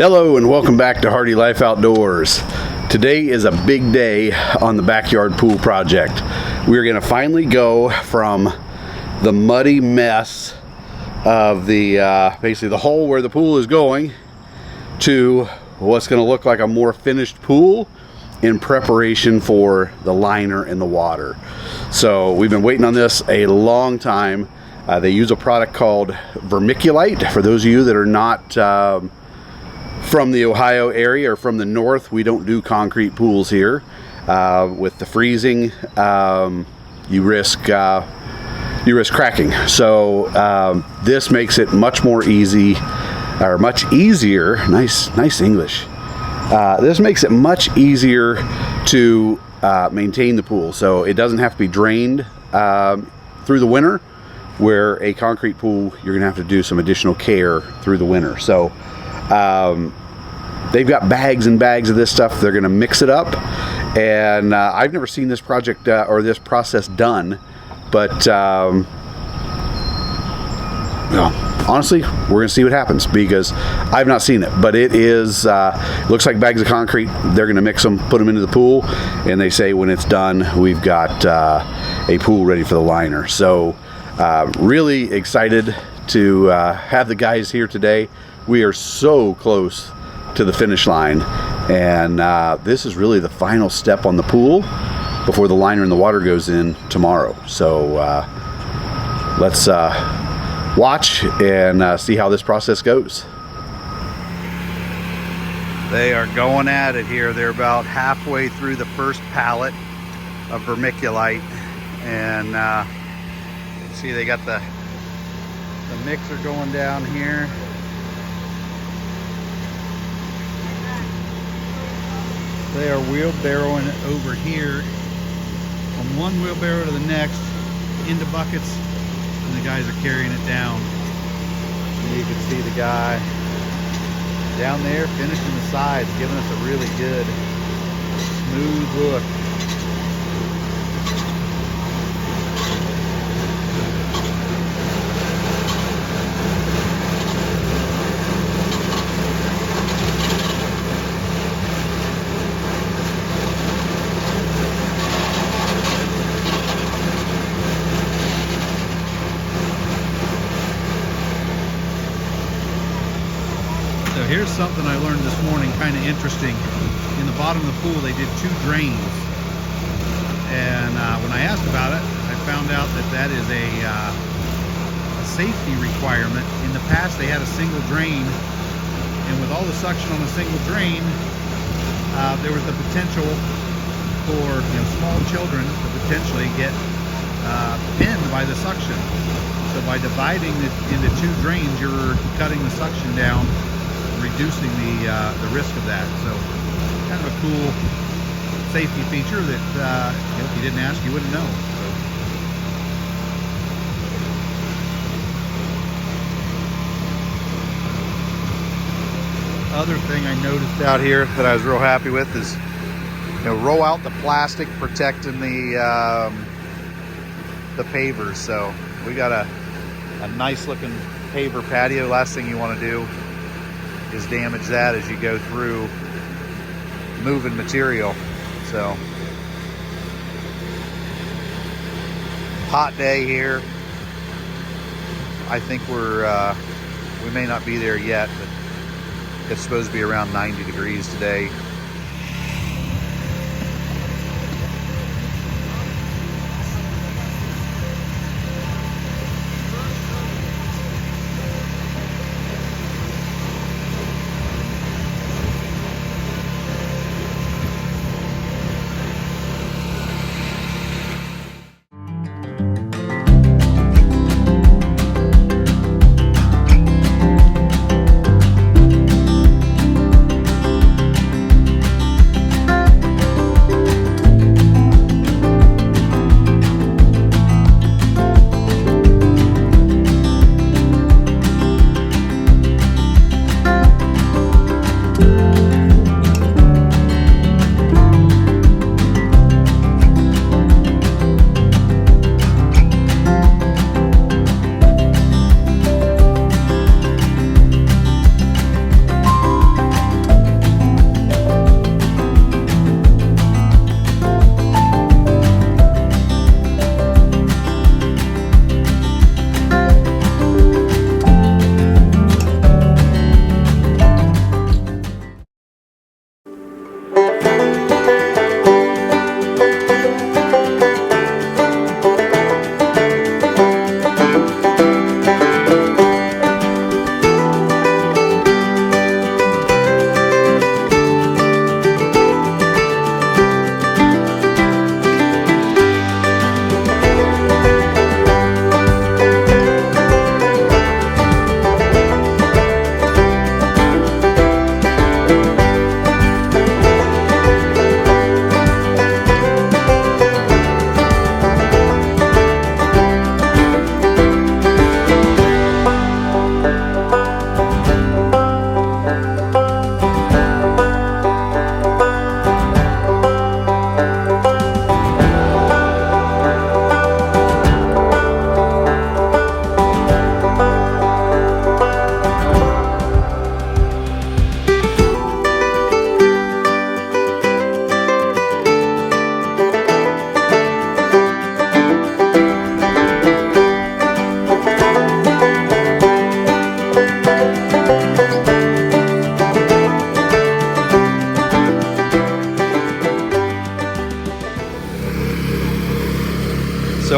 Hello and welcome back to Hardy Life Outdoors. Today is a big day on the backyard pool project. We're going to finally go from the muddy mess of the basically the hole where the pool is going to what's going to look like a more finished pool in preparation for the liner and the water. So we've been waiting on this a long time. They use a product called vermiculite. For those of you that are not from the Ohio area or from the north, we don't do concrete pools here. With the freezing, you risk cracking. So this makes it much more easy, or much easier. Nice English. This makes it much easier to maintain the pool. So it doesn't have to be drained through the winter, where a concrete pool you're gonna have to do some additional care through the winter. So they've got bags and bags of this stuff. They're gonna mix it up, and I've never seen this project or this process done, but honestly, we're gonna see what happens because I've not seen it. But it is looks like bags of concrete. They're gonna mix them, put them into the pool, and they say when it's done, we've got a pool ready for the liner. So really excited to have the guys here today. We are so close to the finish line, and this is really the final step on the pool before the liner and the water goes in tomorrow. So let's watch and see how this process goes. They are going at it here. They're about halfway through the first pallet of vermiculite, and see they got the mixer going down here. They are wheelbarrowing it over here from one wheelbarrow to the next into buckets, and the guys are carrying it down. And you can see the guy down there finishing the sides, giving us a really good smooth look. Here's something I learned this morning, kind of interesting. In the bottom of the pool, they did 2 drains. And when I asked about it, I found out that that is a safety requirement. In the past, they had a single drain, and with all the suction on a single drain, there was the potential for small children to potentially get pinned by the suction. So by dividing it into 2 drains, you're cutting the suction down, reducing the risk of that. So kind of a cool safety feature that if you didn't ask, you wouldn't know. So other thing I noticed out here that I was real happy with is roll out the plastic protecting the pavers. So we got a nice looking paver patio. Last thing you want to do is damage that as you go through moving material. So hot day here. I think we may not be there yet, but it's supposed to be around 90 degrees today.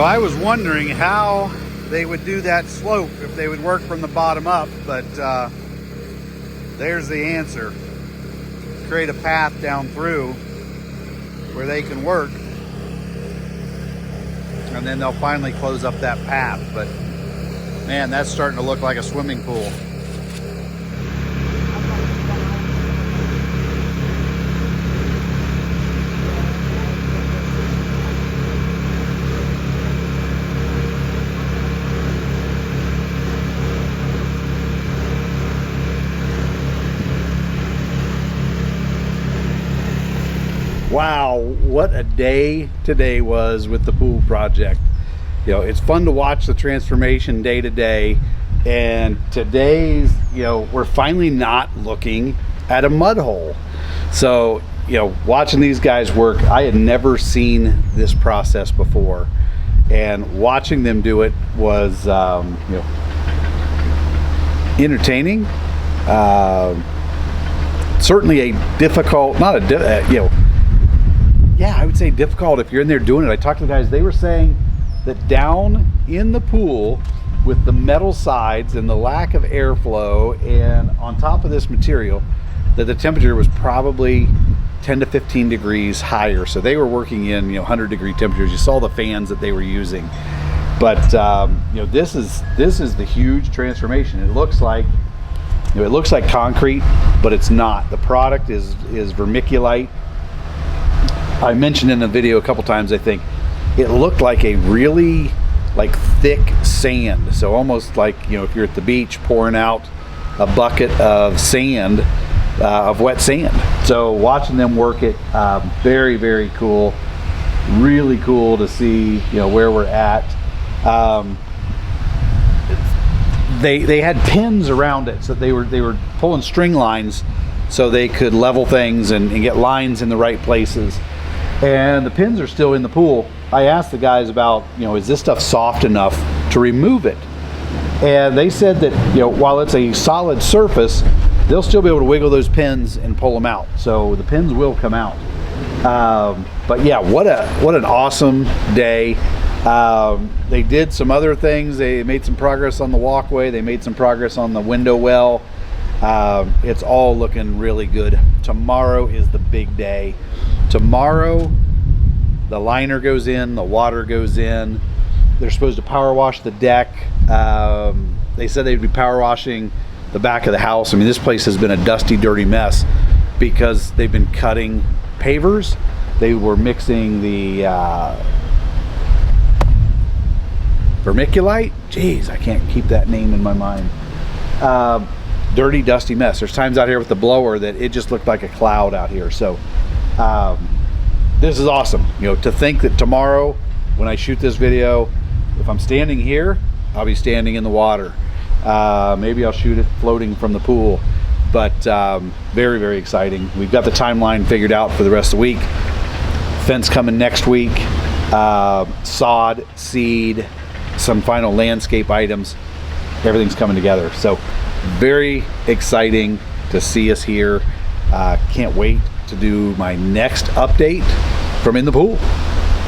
So I was wondering how they would do that slope, if they would work from the bottom up, but there's the answer. Create a path down through where they can work, and then they'll finally close up that path. But man, that's starting to look like a swimming pool. Wow, what a day today was with the pool project. You know, it's fun to watch the transformation day to day, and today's, you know, we're finally not looking at a mud hole. So, you know, watching these guys work, I had never seen this process before, and watching them do it was, you know, entertaining. Certainly a difficult, you know, yeah, I would say difficult if you're in there doing it. I talked to the guys, they were saying that down in the pool with the metal sides and the lack of airflow and on top of this material, that the temperature was probably 10 to 15 degrees higher. So they were working in, you know, 100-degree temperatures. You saw the fans that they were using. But you know, this is the huge transformation. It looks like, you know, it looks like concrete, but it's not. The product is vermiculite. I mentioned in the video a couple times, I think, it looked like a really thick sand. So almost like, you know, if you're at the beach pouring out a bucket of sand, of wet sand. So watching them work it, very, very cool. Really cool to see, you know, where we're at. They had pins around it, so they were pulling string lines so they could level things and get lines in the right places. And the pins are still in the pool. I asked the guys about, you know, is this stuff soft enough to remove it? And they said that, you know, while it's a solid surface, they'll still be able to wiggle those pins and pull them out. So the pins will come out. But yeah, what an awesome day. They did some other things. They made some progress on the walkway. They made some progress on the window well. It's all looking really good. Tomorrow is the big day. Tomorrow, the liner goes in, the water goes in. They're supposed to power wash the deck. They said they'd be power washing the back of the house. I mean, this place has been a dusty, dirty mess because they've been cutting pavers. They were mixing the vermiculite. Jeez, I can't keep that name in my mind. Dirty, dusty mess. There's times out here with the blower that it just looked like a cloud out here. So this is awesome. You know, to think that tomorrow when I shoot this video, if I'm standing here, I'll be standing in the water. Maybe I'll shoot it floating from the pool. But very, very exciting. We've got the timeline figured out for the rest of the week. Fence coming next week. Sod, seed, some final landscape items. Everything's coming together. So very exciting to see us here. Can't wait to do my next update from in the pool.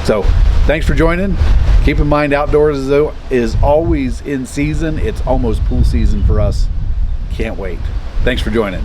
So thanks for joining. Keep in mind, outdoors is always in season. It's almost pool season for us. Can't wait. Thanks for joining.